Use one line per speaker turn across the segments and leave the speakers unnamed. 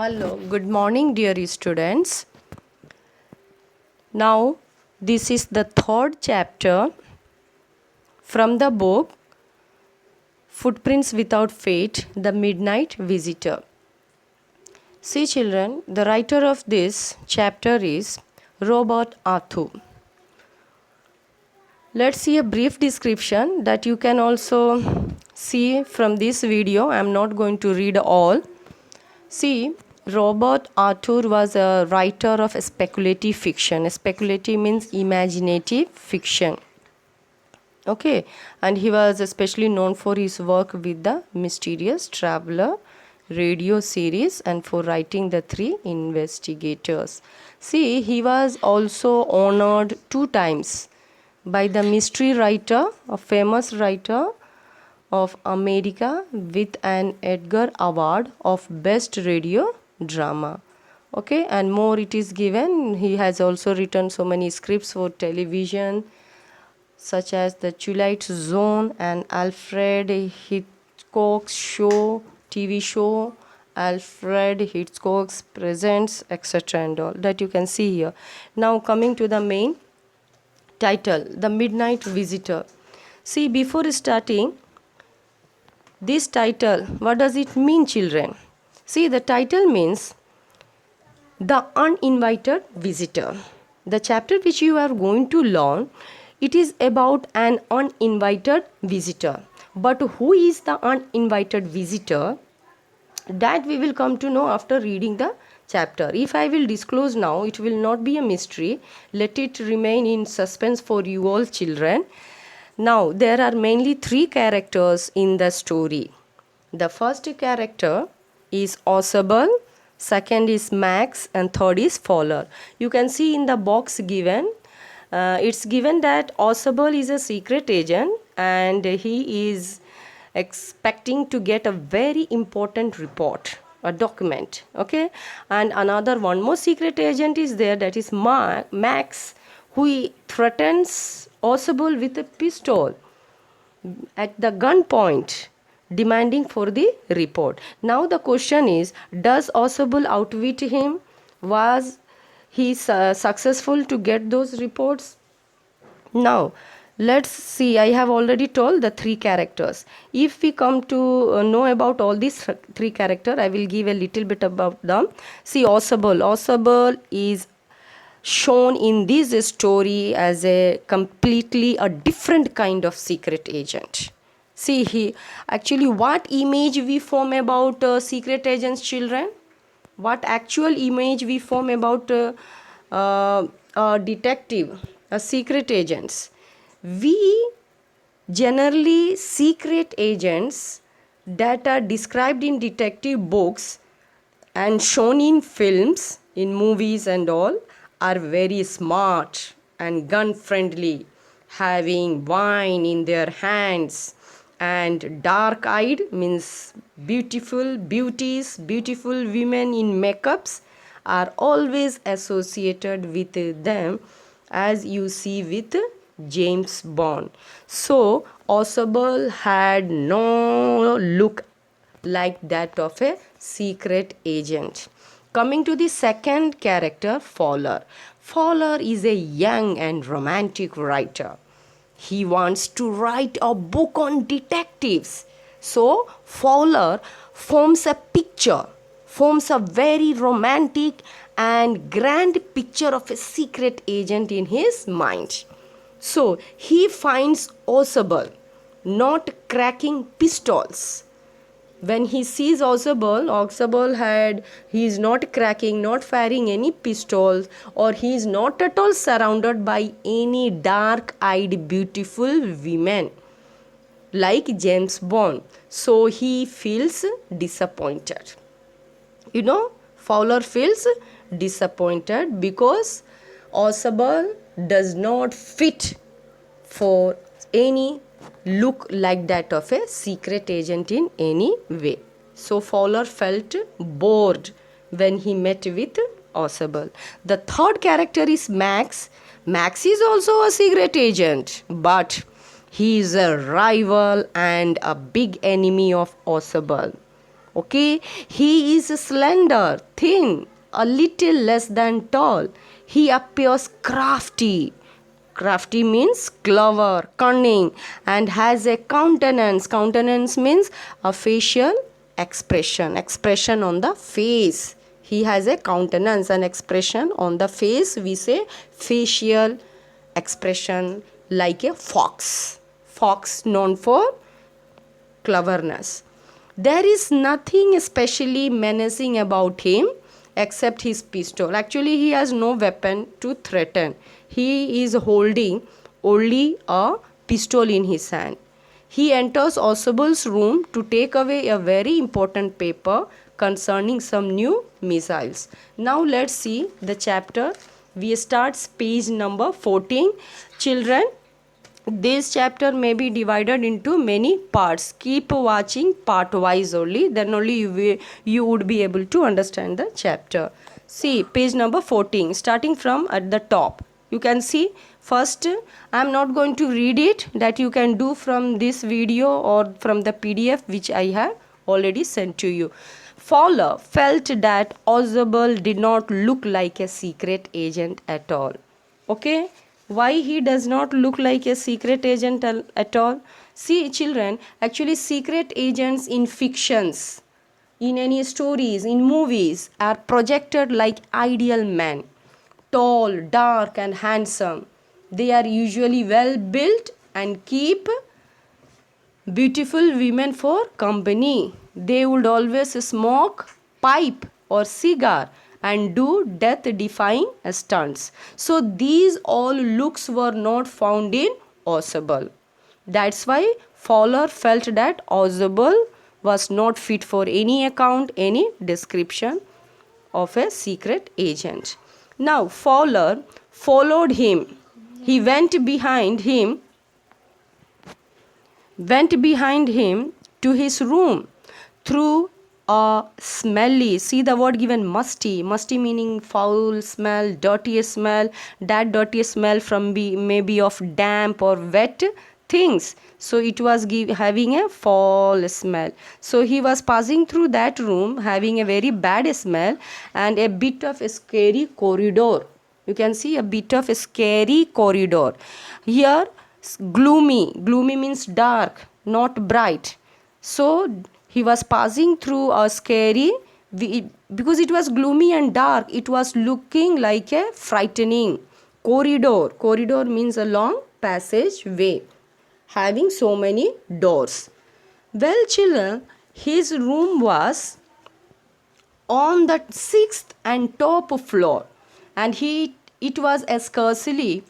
Hello, good morning, dear students. Now, this is the third chapter from the book Footprints Without Fate, The Midnight Visitor. See, children, the writer of this chapter is Robert Arthur. Let's see a brief description that you can also see from this video. I am not going to read all. See, Robert Arthur was a writer of speculative fiction. Speculative means imaginative fiction. Okay, and he was especially known for his work with the Mysterious Traveler radio series and for writing the Three Investigators. See, he was also honored 2 times by the mystery writer, a famous writer of America, with an Edgar Award of Best Radio Drama. Okay, and more it is given. He has also written so many scripts for television, such as The Twilight Zone and Alfred Hitchcock's TV show, Alfred Hitchcock's Presents, etc. and all that you can see here. Now coming to the main title, The Midnight Visitor. See, before starting this title, what does it mean, children? See, the title means the uninvited visitor. The chapter which you are going to learn, it is about an uninvited visitor. But who is the uninvited visitor? That we will come to know after reading the chapter. If I will disclose now, it will not be a mystery. Let it remain in suspense for you all children. Now, there are mainly 3 characters in the story. The first character is Ausable, second is Max, and third is Fowler. You can see in the box given, it's given that Ausable is a secret agent and he is expecting to get a very important report, a document. Okay, and one more secret agent is there, that is Max, who threatens Ausable with a pistol at the gunpoint, demanding for the report. Now the question is, does Ausable outwit him? Was he successful to get those reports? Now let's see, I have already told the 3 characters. If we come to know about all these 3 characters, I will give a little bit about them. See, Ausable is shown in this story as a completely a different kind of secret agent. See, he actually, what image we form about secret agents, children? What actual image we form about a detective, a secret agents? We generally secret agents that are described in detective books and shown in films, in movies and all, are very smart and gun friendly, having wine in their hands, and dark eyed means beautiful women in makeups are always associated with them, as you see with James Bond. So Ausable had no look like that of a secret agent. Coming to the second character, Fowler. Fowler is a young and romantic writer. He wants to write a book on detectives. So Fowler forms a very romantic and grand picture of a secret agent in his mind. So he finds Ausable not cracking pistols. When he sees Ausable he is not cracking, not firing any pistols, or he is not at all surrounded by any dark-eyed beautiful women like James Bond. So he feels disappointed. Fowler feels disappointed because Ausable does not fit for any look like that of a secret agent in any way. So Fowler felt bored when he met with Ausable. The third character is Max. Max is also a secret agent, but he is a rival and a big enemy of Ausable. Okay, he is slender, thin, a little less than tall. He appears crafty. Crafty means clever, cunning, and has a countenance. Countenance means a facial expression on the face. He has a countenance, an expression on the face. We say facial expression, like a fox. Fox known for cleverness. There is nothing especially menacing about him except his pistol. Actually, he has no weapon to threaten. He is holding only a pistol in his hand. He enters Oswald's room to take away a very important paper concerning some new missiles. Now let's see the chapter. We start page number 14. Children, this chapter may be divided into many parts. Keep watching part wise only, then only you would be able to understand the chapter. See page number 14, starting from at the top. You can see first, I am not going to read it, that you can do from this video or from the PDF which I have already sent to you. Fowler felt that Oswald did not look like a secret agent at all. Okay, why he does not look like a secret agent at all? See children, actually secret agents in fictions, in any stories, in movies, are projected like ideal men, tall, dark and handsome. They are usually well built and keep beautiful women for company. They would always smoke pipe or cigar and do death defying stunts. So these all looks were not found in Oswald. That's why Fowler felt that Oswald was not fit for any account, any description of a secret agent. Now Fowler followed him. He went behind him to his room through a smelly, see the word given, musty meaning foul smell, dirty smell. That dirty smell from maybe of damp or wet things, so it was having a foul smell. So he was passing through that room having a very bad smell and a bit of a scary corridor. You can see a bit of a scary corridor here. Gloomy means dark, not bright. So he was passing through a scary, because it was gloomy and dark, it was looking like a frightening corridor means a long passage way having so many doors. Well children, his room was on the 6th and top floor, and it was scarcely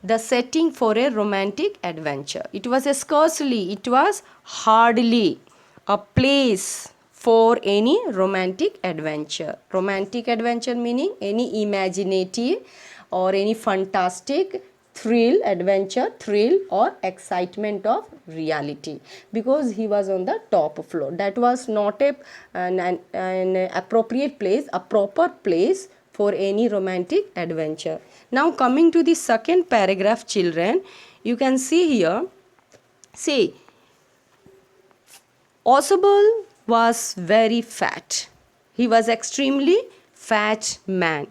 the setting for a romantic adventure. It was hardly a place for any romantic adventure. Romantic adventure meaning any imaginative or any fantastic thrill or excitement of reality, because he was on the top floor. That was not an appropriate place, a proper place for any romantic adventure. Now coming to the second paragraph, children, you can see here, see, Oswald was very fat. He was extremely fat man,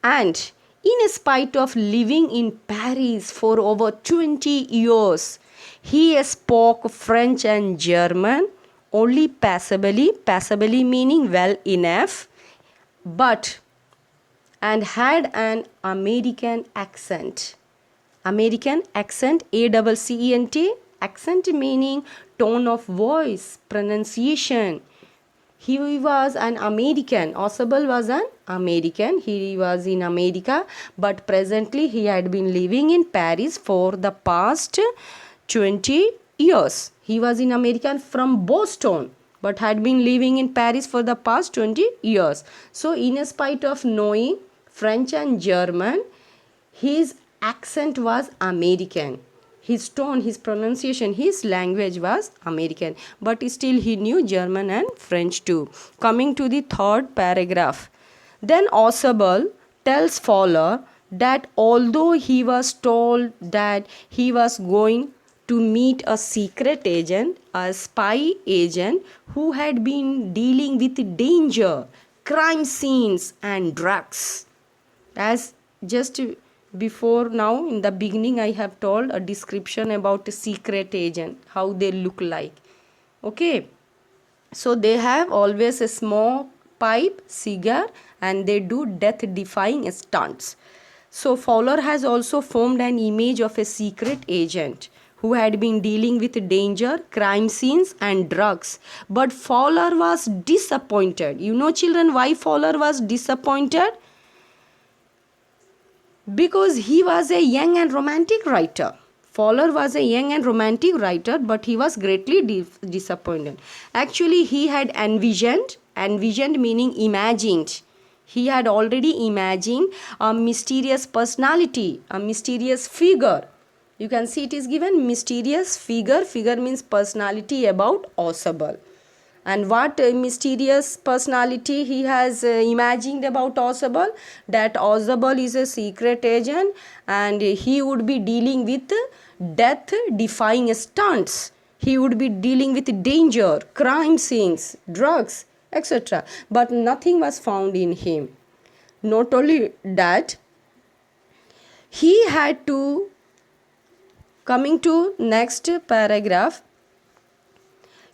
and in spite of living in Paris for over 20 years, he spoke French and German only passably meaning well enough, and had an American accent. American accent, ACCENT, accent meaning tone of voice, pronunciation. He was an American. Oswald was an American. He was in America, but presently he had been living in Paris for the past 20 years. He was in America from Boston, but had been living in Paris for the past 20 years. So in spite of knowing French and German, his accent was American. His tone, his pronunciation, his language was American, but still he knew German and French too. Coming to the third paragraph. Then Oswald tells Fowler that although he was told that he was going to meet a secret agent, a spy agent who had been dealing with danger, crime scenes, and drugs. As just before now, in the beginning, I have told a description about a secret agent, how they look like. Okay, so they have always a small pipe, cigar, and they do death-defying stunts. So Fowler has also formed an image of a secret agent who had been dealing with danger, crime scenes, and drugs. But Fowler was disappointed. You know, children, why Fowler was disappointed? Because he was a young and romantic writer. Fowler was a young and romantic writer, but he was greatly disappointed. Actually, he had envisioned meaning imagined. He had already imagined a mysterious personality, a mysterious figure. You can see it is given mysterious figure. Figure means personality about Ausable. And what mysterious personality he has imagined about Ausable? That Ausable is a secret agent and he would be dealing with death-defying stunts. He would be dealing with danger, crime scenes, drugs, etc. But nothing was found in him. Not only that, he had to, coming to next paragraph,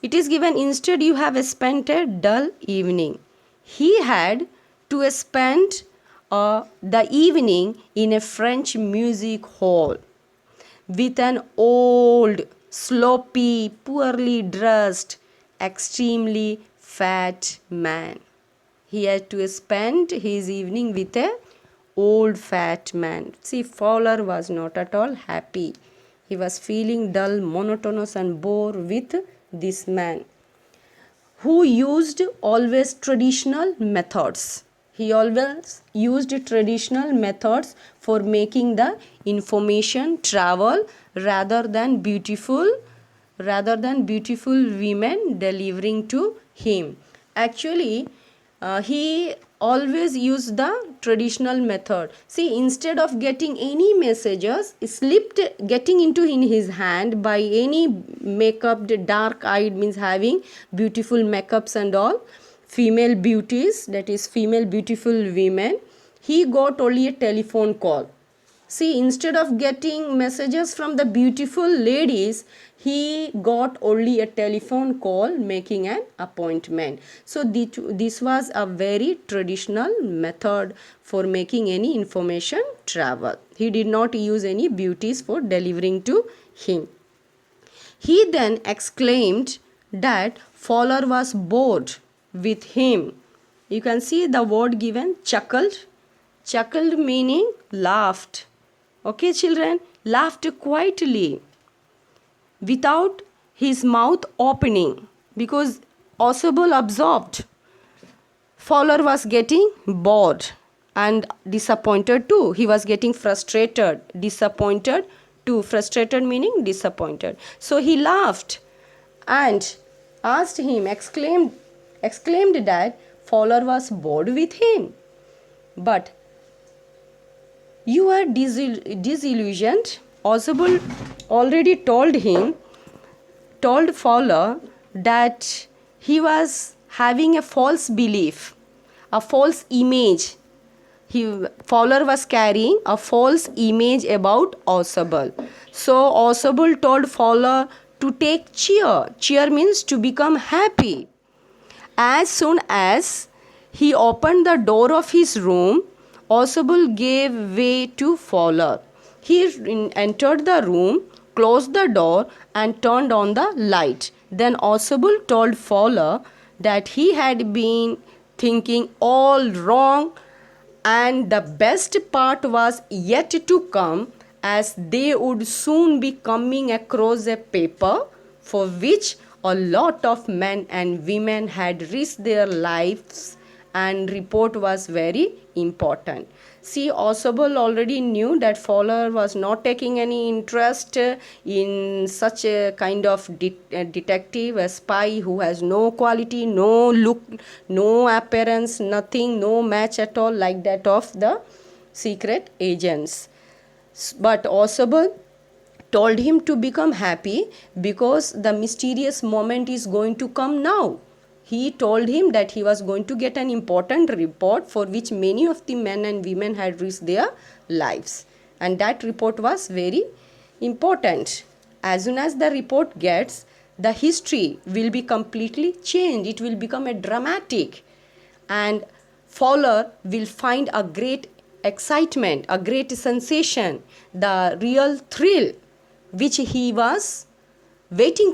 it is given, instead you have spent a dull evening. He had to spend the evening in a French music hall with an old, sloppy, poorly dressed, extremely fat man. He had to spend his evening with a old fat man. See, Fowler was not at all happy. He was feeling dull, monotonous and bored with this man who used always traditional methods. He always used traditional methods for making the information travel rather than beautiful women delivering to him. Actually, he always used the traditional method. See, instead of getting any messages slipped getting into in his hand by any makeup, dark eyed means having beautiful makeups and all, female beauties, that is female beautiful women, he got only a telephone call. See, instead of getting messages from the beautiful ladies, he got only a telephone call making an appointment. So this was a very traditional method for making any information travel. He did not use any beauties for delivering to him. He then exclaimed that Fowler was bored with him. You can see the word given, chuckled. Chuckled meaning laughed. Okay, children, laughed quietly without his mouth opening because Ausable observed Fowler was getting bored and disappointed too. He was getting frustrated, disappointed too. Frustrated meaning disappointed. So he laughed and asked him, exclaimed that Fowler was bored with him. But you are disillusioned. Ausable already told Fowler that he was having a false belief, a false image. Fowler was carrying a false image about Ausable. So Ausable told Fowler to take cheer. Cheer means to become happy. As soon as he opened the door of his room, Ausable gave way to Fowler. He entered the room, closed the door and turned on the light. Then Ausable told Fowler that he had been thinking all wrong and the best part was yet to come, as they would soon be coming across a paper for which a lot of men and women had risked their lives, and report was very important. See, Ausable already knew that Fowler was not taking any interest in such a kind of detective, a spy who has no quality, no look, no appearance, nothing, no match at all like that of the secret agents. But Ausable told him to become happy because the mysterious moment is going to come now. He told him that he was going to get an important report for which many of the men and women had risked their lives. And that report was very important. As soon as the report gets, the history will be completely changed. It will become a dramatic, and Fowler will find a great excitement, a great sensation, the real thrill which he was waiting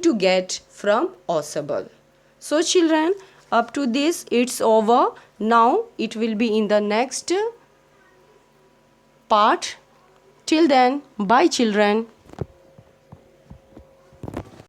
to get from Ausable. So children, up to this it's over. Now it will be in the next part. Till then, bye children.